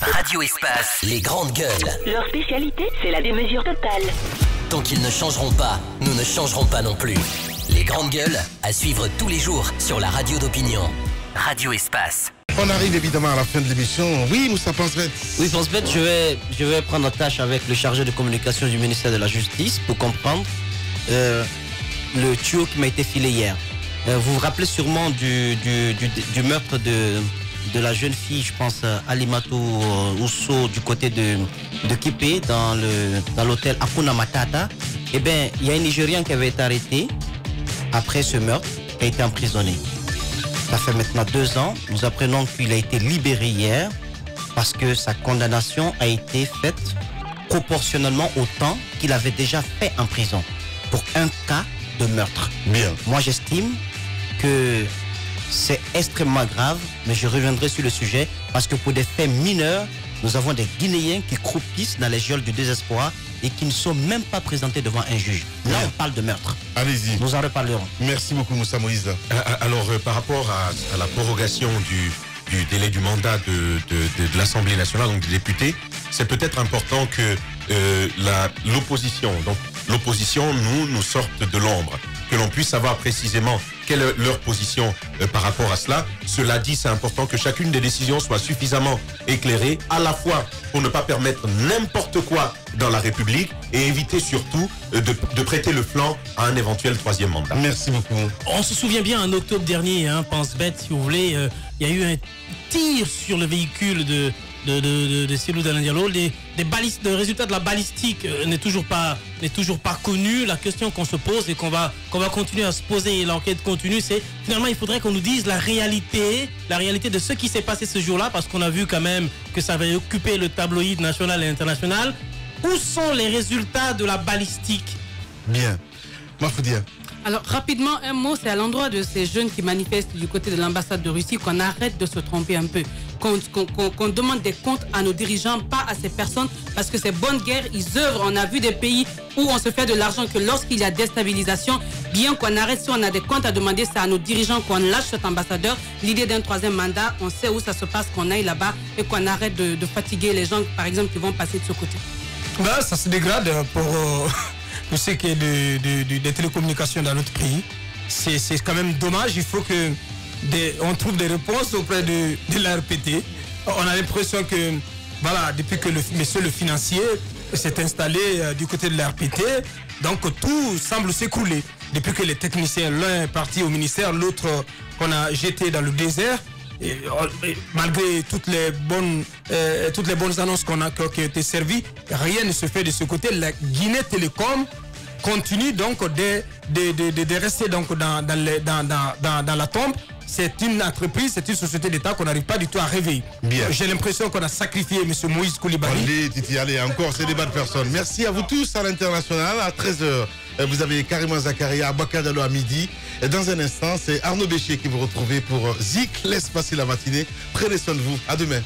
Radio Espace, les grandes gueules. Leur spécialité, c'est la démesure totale. Tant qu'ils ne changeront pas, nous ne changerons pas non plus. Les grandes gueules, à suivre tous les jours sur la radio d'opinion. Radio Espace. On arrive évidemment à la fin de l'émission. Oui, Moussa Pensbet. Oui, Pensbet, je vais prendre en tâche avec le chargé de communication du ministère de la Justice pour comprendre le tuyau qui m'a été filé hier. Vous vous rappelez sûrement du meurtre de la jeune fille, je pense, Alimatou Ousso, du côté de Kipé, dans l'hôtel Hakuna Matata. Eh bien, il y a un Nigérien qui avait été arrêté après ce meurtre, qui a été emprisonné. Ça fait maintenant 2 ans. Nous apprenons qu'il a été libéré hier parce que sa condamnation a été faite proportionnellement au temps qu'il avait déjà fait en prison pour un cas de meurtre. Bien. Moi, j'estime que c'est extrêmement grave, mais je reviendrai sur le sujet parce que pour des faits mineurs, nous avons des Guinéens qui croupissent dans les geôles du désespoir et qui ne sont même pas présentés devant un juge. Là, on parle de meurtre. Allez-y. Nous en reparlerons. Merci beaucoup, Moussa Moïse. Alors, par rapport à la prorogation du délai du mandat de l'Assemblée nationale, donc des députés, c'est peut-être important que l'opposition nous sorte de l'ombre, que l'on puisse savoir précisément quelle est leur position par rapport à cela. Cela dit, c'est important que chacune des décisions soit suffisamment éclairée, à la fois pour ne pas permettre n'importe quoi dans la République et éviter surtout de prêter le flanc à un éventuel 3e mandat. Merci beaucoup. On se souvient bien, en octobre dernier, Pense-Bête, si vous voulez, il y a eu un tir sur le véhicule de Cellou Dalein Diallo. Le résultat de la balistique n'est toujours pas connu. La question qu'on se pose et qu'on va continuer à se poser, et l'enquête continue, c'est finalement il faudrait qu'on nous dise la réalité de ce qui s'est passé ce jour-là, parce qu'on a vu quand même que ça avait occupé le tabloïd national et international. Où sont les résultats de la balistique? Bien. Mafoudia. Alors rapidement, un mot, c'est à l'endroit de ces jeunes qui manifestent du côté de l'ambassade de Russie qu'on arrête de se tromper un peu, qu'on demande des comptes à nos dirigeants, pas à ces personnes, parce que ces bonnes guerres, ils œuvrent. On a vu des pays où on se fait de l'argent que lorsqu'il y a déstabilisation, bien qu'on arrête, si on a des comptes à demander, c'est à nos dirigeants qu'on lâche cet ambassadeur. L'idée d'un 3e mandat, on sait où ça se passe, qu'on aille là-bas et qu'on arrête de fatiguer les gens, par exemple, qui vont passer de ce côté. Ben, ça se dégrade pour ce qui est des télécommunications dans notre pays. C'est quand même dommage. Il faut que on trouve des réponses auprès de l'ARPT. On a l'impression que, voilà, depuis que monsieur le financier s'est installé du côté de l'ARPT, donc tout semble s'écrouler. Depuis que les techniciens, l'un est parti au ministère, l'autre qu'on a jeté dans le désert. Et malgré toutes les bonnes annonces qui ont été servies, rien ne se fait de ce côté. La Guinée Télécom continue donc de rester donc dans la tombe. C'est une entreprise, c'est une société d'État qu'on n'arrive pas du tout à réveiller. J'ai l'impression qu'on a sacrifié M. Moïse Koulibaly. Allez, Titi, allez, encore ces débats de personnes. Merci à vous tous à l'international. À 13h, vous avez Karima Zakaria, Abaka Diallo à midi. Et dans un instant, c'est Arnaud Béchier qui vous retrouvez pour Zik. Laisse passer la matinée. Prenez soin de vous. À demain.